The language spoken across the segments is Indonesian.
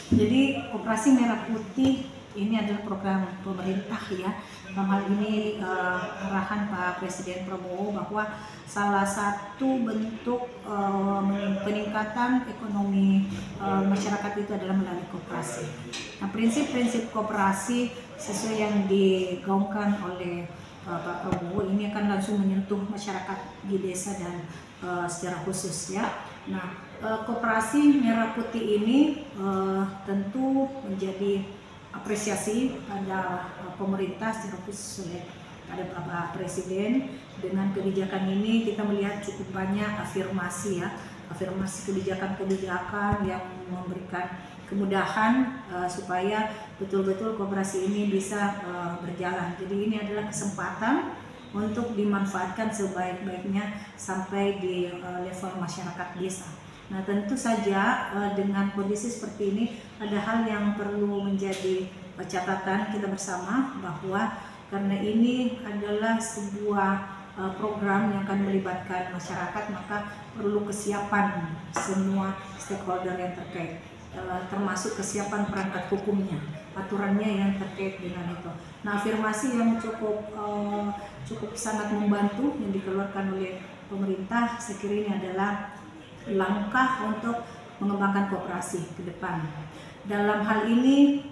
Jadi Koperasi Merah Putih ini adalah program pemerintah ya. Dalam hal ini arahan Pak Presiden Prabowo bahwa salah satu bentuk peningkatan ekonomi masyarakat itu adalah melalui koperasi. Nah, prinsip-prinsip koperasi sesuai yang digaungkan oleh Pak Prabowo ini akan langsung menyentuh masyarakat di desa dan secara khusus ya. Nah, Koperasi Merah Putih ini tentu menjadi apresiasi pada pemerintah secara khusus oleh pada Bapak Presiden. Dengan kebijakan ini kita melihat cukup banyak afirmasi ya, afirmasi kebijakan-kebijakan yang memberikan kemudahan supaya betul-betul koperasi ini bisa berjalan. Jadi ini adalah kesempatan untuk dimanfaatkan sebaik-baiknya sampai di level masyarakat desa. Nah, tentu saja dengan kondisi seperti ini ada hal yang perlu menjadi catatan kita bersama, bahwa karena ini adalah sebuah program yang akan melibatkan masyarakat, maka perlu kesiapan semua stakeholder yang terkait, termasuk kesiapan perangkat hukumnya, aturannya yang terkait dengan itu. Nah, afirmasi yang cukup sangat membantu yang dikeluarkan oleh pemerintah, saya kira ini adalah langkah untuk mengembangkan koperasi ke depan. Dalam hal ini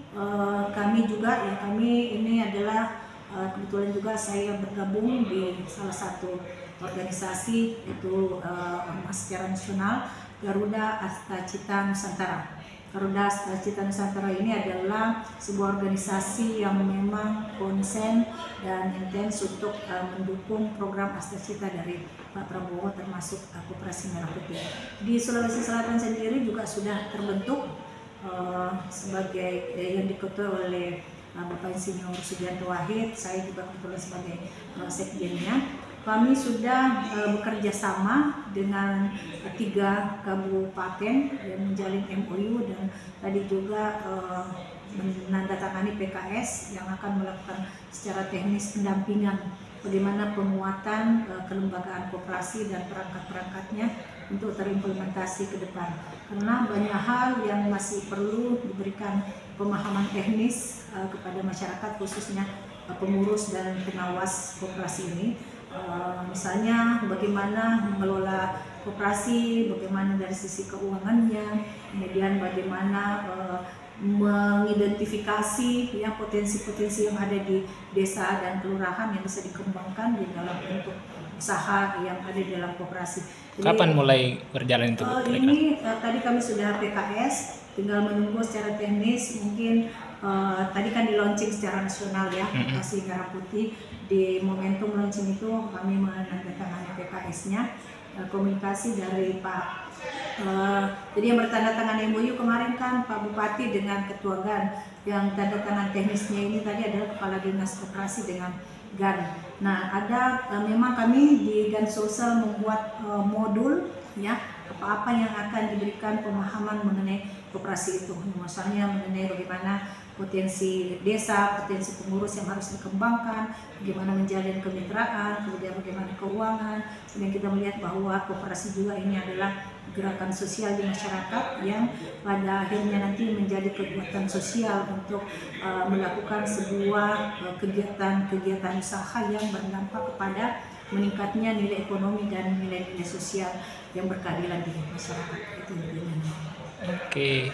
kami ini adalah kebetulan juga saya bergabung di salah satu organisasi, yaitu ormas secara nasional, Garuda Astacita Nusantara. Garuda Astacita Nusantara ini adalah sebuah organisasi yang memang konsen dan intens untuk mendukung program Astacita dari Pak Prabowo, termasuk Koperasi Merah Putih. Di Sulawesi Selatan sendiri juga sudah terbentuk sebagai yang diketuai oleh Bapak Insinyur Sugianto Wahid. Saya juga kebetulan sebagai sekjennya. Kami sudah bekerja sama dengan 3 kabupaten dan menjalin MOU, dan tadi juga menandatangani PKS yang akan melakukan secara teknis pendampingan bagaimana penguatan kelembagaan koperasi dan perangkat-perangkatnya untuk terimplementasi ke depan. Karena banyak hal yang masih perlu diberikan pemahaman teknis kepada masyarakat, khususnya pengurus dan pengawas koperasi ini. Misalnya bagaimana mengelola koperasi, bagaimana dari sisi keuangannya, kemudian bagaimana mengidentifikasi ya potensi-potensi yang ada di desa dan kelurahan yang bisa dikembangkan di dalam bentuk usaha yang ada di dalam koperasi. Jadi, kapan mulai berjalan itu? Ini tadi kami sudah PKS, tinggal menunggu secara teknis. Mungkin tadi kan di launching secara nasional ya, Koperasi Merah Putih. Di momentum launching itu kami menandatangani PKS-nya, komunikasi dari Pak. Jadi yang bertanda tangan MOU kemarin kan Pak Bupati dengan Ketua GAN, yang tanda tangan teknisnya ini tadi adalah Kepala Dinas Koperasi dengan GAN. Nah, ada memang kami di GAN Sosial membuat modul ya, apa-apa yang akan diberikan pemahaman mengenai koperasi itu, misalnya mengenai bagaimana potensi desa, potensi pengurus yang harus dikembangkan, bagaimana menjalin kemitraan, kemudian bagaimana keuangan. Kemudian kita melihat bahwa koperasi juga ini adalah gerakan sosial di masyarakat yang pada akhirnya nanti menjadi kekuatan sosial untuk melakukan sebuah kegiatan usaha yang berdampak kepada meningkatnya nilai ekonomi dan nilai-nilai sosial yang berkeadilan di masyarakat. Itu intinya. Oke.